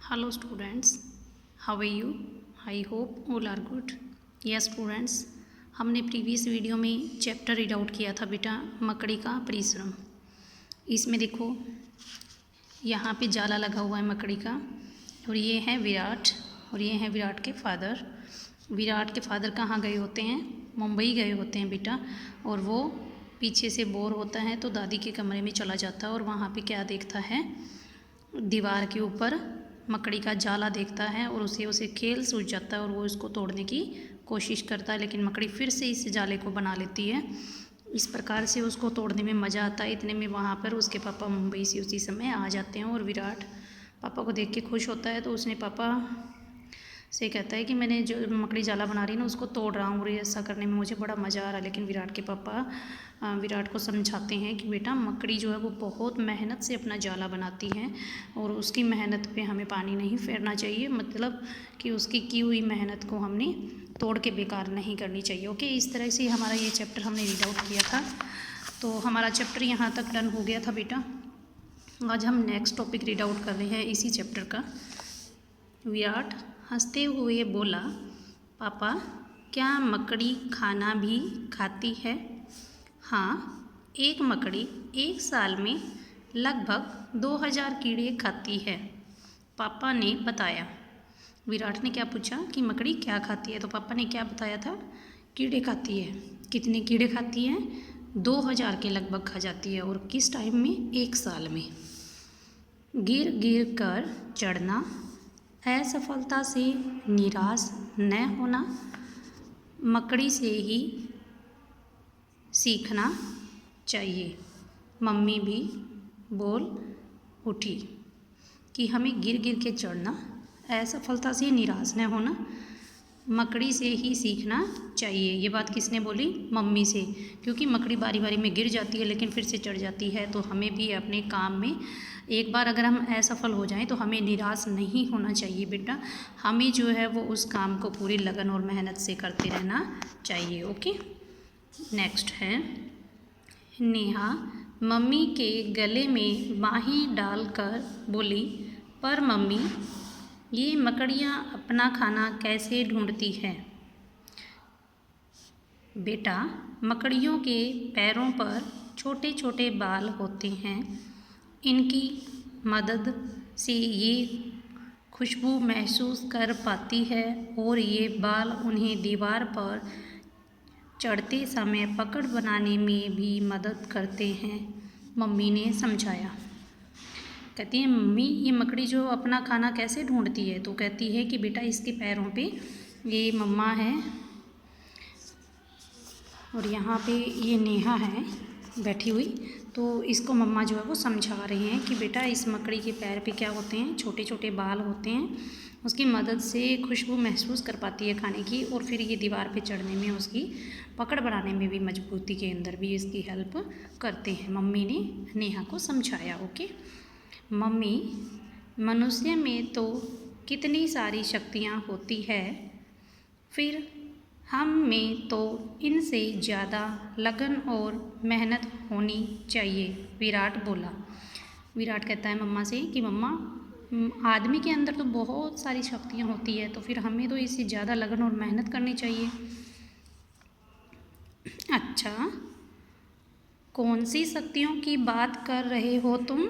Hello students, how are you? I hope all are good. Yes students, हमने previous video में chapter read out किया था बेटा मकड़ी का परिश्रम। इसमें देखो यहाँ पे जाला लगा हुआ है मकड़ी का और ये है विराट और ये है विराट के फादर। विराट के फादर कहाँ गए होते हैं? मुंबई गए होते हैं बेटा। और वो पीछे से बोर होता है तो दादी के कमरे में चला जाता है और वहाँ पे क्या देखता है? दीवार के ऊपर मकड़ी का जाला देखता है और उसे खेल सूझ जाता है और वो इसको तोड़ने की कोशिश करता है, लेकिन मकड़ी फिर से इस जाले को बना लेती है। इस प्रकार से उसको तोड़ने में मज़ा आता है। इतने में वहाँ पर उसके पापा मुंबई से उसी समय आ जाते हैं और विराट पापा को देख के खुश होता है तो उसने पापा से कहता है कि मैंने जो मकड़ी जाला बना रही है ना उसको तोड़ रहा हूँ और ऐसा करने में मुझे बड़ा मज़ा आ रहा है। लेकिन विराट के पापा विराट को समझाते हैं कि बेटा मकड़ी जो है वो बहुत मेहनत से अपना जाला बनाती है और उसकी मेहनत पे हमें पानी नहीं फेरना चाहिए, मतलब कि उसकी की हुई मेहनत को हमने तोड़ के बेकार नहीं करनी चाहिए। ओके, इस तरह से हमारा ये चैप्टर हमने रीड आउट किया था। तो हमारा चैप्टर यहाँ तक डन हो गया था बेटा। आज हम नेक्स्ट टॉपिक रीड आउट कर रहे हैं इसी चैप्टर का। विराट हंसते हुए बोला, पापा क्या मकड़ी खाना भी खाती है? हाँ, एक मकड़ी एक साल में लगभग 2000 कीड़े खाती है, पापा ने बताया। विराट ने क्या पूछा कि मकड़ी क्या खाती है, तो पापा ने क्या बताया था? कीड़े खाती है। कितने कीड़े खाती है? 2000 के लगभग खा जाती है। और किस टाइम में? एक साल में। गिर गिर कर चढ़ना, असफलता से निराश न होना, मकड़ी से ही सीखना चाहिए। मम्मी भी बोल उठी कि हमें गिर गिर के चढ़ना, असफलता से निराश न होना, मकड़ी से ही सीखना चाहिए। ये बात किसने बोली? मम्मी से, क्योंकि मकड़ी बारी बारी में गिर जाती है लेकिन फिर से चढ़ जाती है। तो हमें भी अपने काम में एक बार अगर हम असफल हो जाएं तो हमें निराश नहीं होना चाहिए बेटा। हमें जो है वो उस काम को पूरी लगन और मेहनत से करते रहना चाहिए। ओके, नेक्स्ट है नेहा मम्मी के गले में बाहें डालकर बोली, पर मम्मी ये मकड़ियाँ अपना खाना कैसे ढूंढती हैं? बेटा, मकड़ियों के पैरों पर छोटे छोटे बाल होते हैं। इनकी मदद से ये खुशबू महसूस कर पाती है और ये बाल उन्हें दीवार पर चढ़ते समय पकड़ बनाने में भी मदद करते हैं, मम्मी ने समझाया। कहती है मम्मी ये मकड़ी जो अपना खाना कैसे ढूंढती है? तो कहती है कि बेटा इसके पैरों पे ये मम्मा है और यहाँ पे ये नेहा है बैठी हुई, तो इसको मम्मा जो है वो समझा रही हैं कि बेटा इस मकड़ी के पैर पे क्या होते हैं? छोटे छोटे बाल होते हैं। उसकी मदद से खुशबू महसूस कर पाती है खाने की और फिर ये दीवार पे चढ़ने में, उसकी पकड़ बनाने में भी, मजबूती के अंदर भी इसकी हेल्प करते हैं। मम्मी ने नेहा को समझाया। ओके, मम्मी मनुष्य में तो कितनी सारी शक्तियाँ होती है, फिर हम में तो इनसे ज़्यादा लगन और मेहनत होनी चाहिए, विराट बोला। विराट कहता है मम्मा से कि मम्मा आदमी के अंदर तो बहुत सारी शक्तियाँ होती है, तो फिर हमें तो इससे ज़्यादा लगन और मेहनत करनी चाहिए। अच्छा, कौन सी शक्तियों की बात कर रहे हो तुम?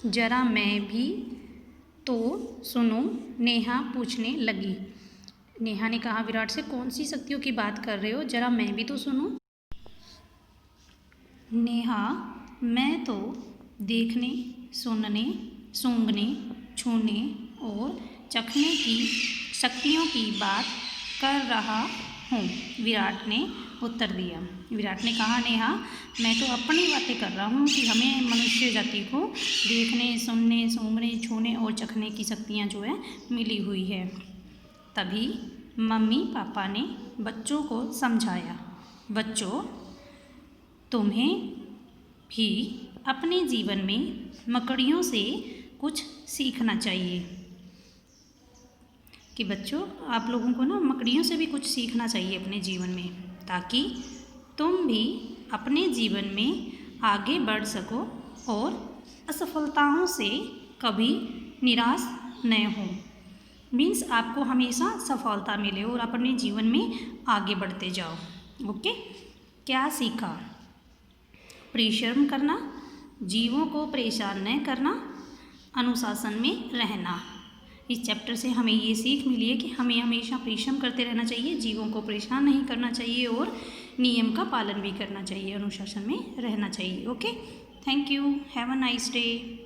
जरा मैं भी तो सुनो, नेहा पूछने लगी। नेहा ने कहा विराट से, कौन सी शक्तियों की बात कर रहे हो? जरा मैं भी तो सुनूं। नेहा, मैं तो देखने, सुनने, सूंघने, छूने और चखने की शक्तियों की बात कर रहा हूँ, विराट ने उत्तर दिया। विराट ने कहा नेहा मैं तो अपनी बातें कर रहा हूँ कि हमें मनुष्य जाति को देखने, सुनने, सूंघने, छूने और चखने की शक्तियाँ जो है मिली हुई है। तभी मम्मी पापा ने बच्चों को समझाया, बच्चों तुम्हें भी अपने जीवन में मकड़ियों से कुछ सीखना चाहिए। कि बच्चों आप लोगों को ना मकड़ियों से भी कुछ सीखना चाहिए अपने जीवन में, ताकि तुम भी अपने जीवन में आगे बढ़ सको और असफलताओं से कभी निराश न हो। मीन्स आपको हमेशा सफलता मिले और अपने जीवन में आगे बढ़ते जाओ। ओके, क्या सीखा? परिश्रम करना, जीवों को परेशान न करना, अनुशासन में रहना। इस चैप्टर से हमें ये सीख मिली है कि हमें हमेशा परिश्रम करते रहना चाहिए, जीवों को परेशान नहीं करना चाहिए और नियम का पालन भी करना चाहिए, अनुशासन में रहना चाहिए। Okay, thank you, have a nice day.